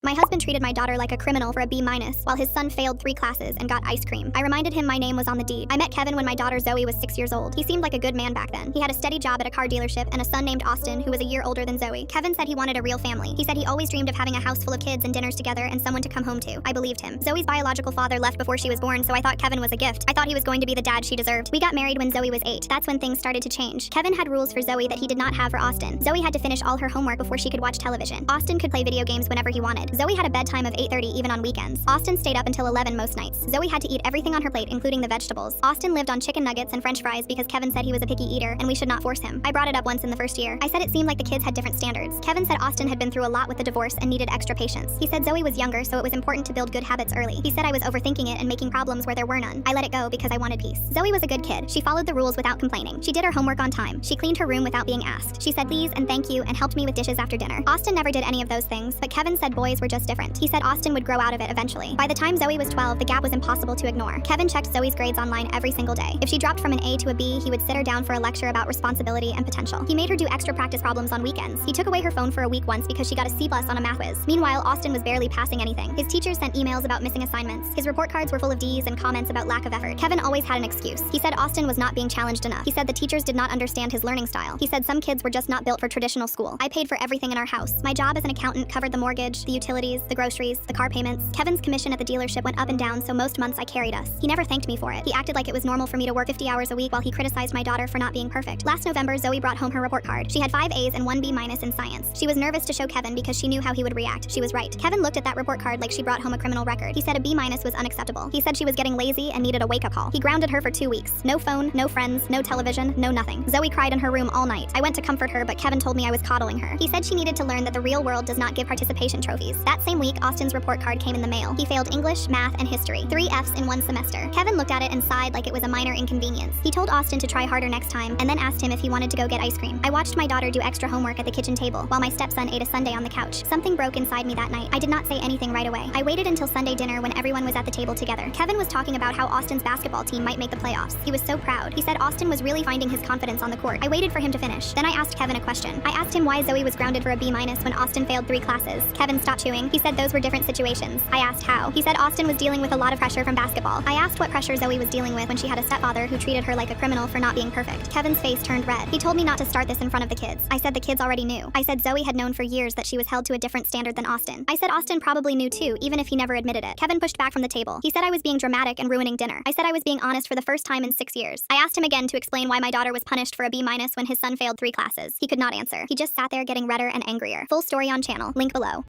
My husband treated my daughter like a criminal for a B-, while his son failed 3 classes and got ice cream. I reminded him my name was on the deed. I met Kevin when my daughter Zoe was 6 years old. He seemed like a good man back then. He had a steady job at a car dealership and a son named Austin who was a year older than Zoe. Kevin said he wanted a real family. He said he always dreamed of having a house full of kids and dinners together and someone to come home to. I believed him. Zoe's biological father left before she was born, so I thought Kevin was a gift. I thought he was going to be the dad she deserved. We got married when Zoe was 8. That's when things started to change. Kevin had rules for Zoe that he did not have for Austin. Zoe had to finish all her homework before she could watch television. Austin could play video games whenever he wanted. Zoe had a bedtime of 8:30 even on weekends. Austin stayed up until 11 most nights. Zoe had to eat everything on her plate, including the vegetables. Austin lived on chicken nuggets and french fries because Kevin said he was a picky eater and we should not force him. I brought it up once in the first year. I said it seemed like the kids had different standards. Kevin said Austin had been through a lot with the divorce and needed extra patience. He said Zoe was younger, so it was important to build good habits early. He said I was overthinking it and making problems where there were none. I let it go because I wanted peace. Zoe was a good kid. She followed the rules without complaining. She did her homework on time. She cleaned her room without being asked. She said please and thank you and helped me with dishes after dinner. Austin never did any of those things, but Kevin said boys were just different. He said Austin would grow out of it eventually. By the time Zoe was 12, the gap was impossible to ignore. Kevin checked Zoe's grades online every single day. If she dropped from an A to a B, he would sit her down for a lecture about responsibility and potential. He made her do extra practice problems on weekends. He took away her phone for a week once because she got a C+ on a math quiz. Meanwhile, Austin was barely passing anything. His teachers sent emails about missing assignments. His report cards were full of D's and comments about lack of effort. Kevin always had an excuse. He said Austin was not being challenged enough. He said the teachers did not understand his learning style. He said some kids were just not built for traditional school. I paid for everything in our house. My job as an accountant covered the mortgage, the utilities, the groceries, the car payments. Kevin's commission at the dealership went up and down, so most months I carried us. He never thanked me for it. He acted like it was normal for me to work 50 hours a week while he criticized my daughter for not being perfect. Last November, Zoe brought home her report card. She had 5 A's and 1 B- in science. She was nervous to show Kevin because she knew how he would react. She was right. Kevin looked at that report card like she brought home a criminal record. He said a B- was unacceptable. He said she was getting lazy and needed a wake-up call. He grounded her for 2 weeks. No phone, no friends, no television, no nothing. Zoe cried in her room all night. I went to comfort her, but Kevin told me I was coddling her. He said she needed to learn that the real world does not give participation trophies. That same week, Austin's report card came in the mail. He failed English, math, and history. 3 F's in 1 semester. Kevin looked at it and sighed like it was a minor inconvenience. He told Austin to try harder next time and then asked him if he wanted to go get ice cream. I watched my daughter do extra homework at the kitchen table while my stepson ate a sundae on the couch. Something broke inside me that night. I did not say anything right away. I waited until Sunday dinner when everyone was at the table together. Kevin was talking about how Austin's basketball team might make the playoffs. He was so proud. He said Austin was really finding his confidence on the court. I waited for him to finish. Then I asked Kevin a question. I asked him why Zoe was grounded for a B- when Austin failed 3 classes. Kevin stopped chewing. He said those were different situations. I asked how. He said Austin was dealing with a lot of pressure from basketball. I asked what pressure Zoe was dealing with when she had a stepfather who treated her like a criminal for not being perfect. Kevin's face turned red. He told me not to start this in front of the kids. I said the kids already knew. I said Zoe had known for years that she was held to a different standard than Austin. I said Austin probably knew too, even if he never admitted it. Kevin pushed back from the table. He said I was being dramatic and ruining dinner. I said I was being honest for the first time in 6 years. I asked him again to explain why my daughter was punished for a B- when his son failed 3 classes. He could not answer. He just sat there getting redder and angrier. Full story on channel. Link below.